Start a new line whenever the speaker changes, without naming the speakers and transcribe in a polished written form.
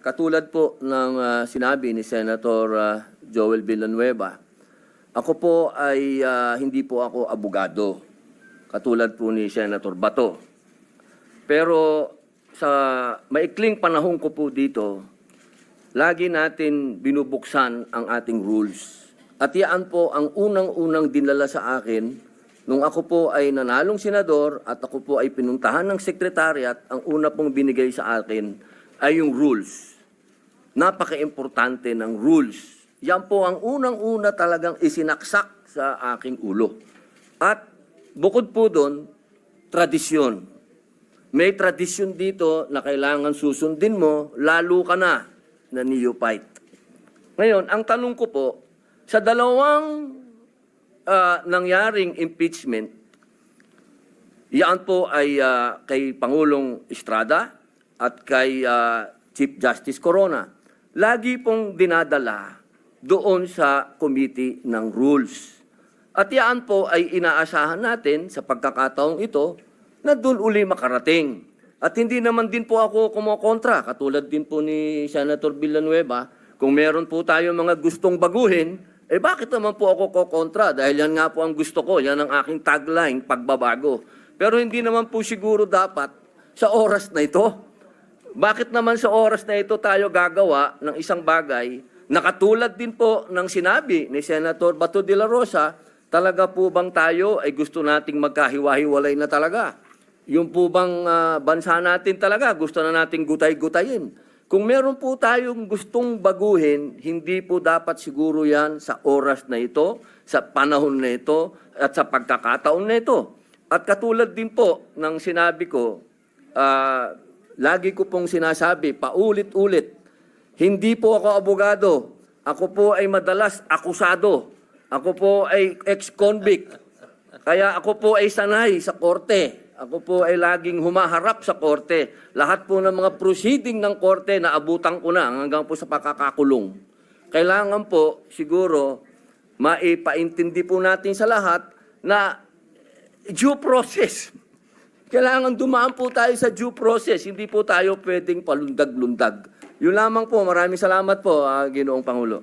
katulad po ng sinabi ni Senator Joel Villanueva, ako po ay hindi po ako abogado, katulad po ni Senator Bato. Pero sa maikling panahon ko po dito, lagi natin binubuksan ang ating rules. At yan po ang unang-unang dinala sa akin nung ako po ay nanalong senador at ako po ay pinuntahan ng sekretariat. Ang una pong binigay sa akin ay yung rules. Napaka-importante ng rules. Yan po ang unang-una talagang isinaksak sa aking ulo. At bukod po doon, tradisyon. May tradisyon dito na kailangan susundin mo, lalo ka na neophyte. Ngayon, ang tanong ko po, sa dalawang nangyaring impeachment, yan po ay kay Pangulong Estrada at kay Chief Justice Corona. Lagi pong dinadala doon sa Committee ng Rules. At yan po ay inaasahan natin sa pagkakataong ito na doon uli makarating. At hindi naman din po ako kumokontra, katulad din po ni Senator Villanueva, kung meron po tayo mga gustong baguhin, bakit naman po ako kokontra? Dahil yan nga po ang gusto ko, yan ang aking tagline, pagbabago. Pero hindi naman po siguro dapat sa oras na ito. Bakit naman sa oras na ito tayo gagawa ng isang bagay na katulad din po ng sinabi ni Senator Bato de la Rosa, talaga po bang tayo ay gusto nating magkahiwa-hiwalay na talaga? Yung po bang bansa natin talaga gusto na nating gutay-gutayin? Kung meron po tayong gustong baguhin, hindi po dapat siguro yan sa oras na ito, sa panahon na ito, at sa pagkakataon na ito. At katulad din po ng sinabi ko, lagi ko pong sinasabi, paulit-ulit, hindi po ako abogado. Ako po ay madalas akusado. Ako po ay ex-convict. Kaya ako po ay sanay sa korte. Ako po ay laging humaharap sa korte. Lahat po ng mga proceeding ng korte na abutan ko na hanggang po sa pakakakulong. Kailangan po siguro maipaintindi po natin sa lahat na due process. Kailangan dumaan po tayo sa due process. Hindi po tayo pwedeng palundag-lundag. Yun lamang po. Maraming salamat po, Ginoong Pangulo.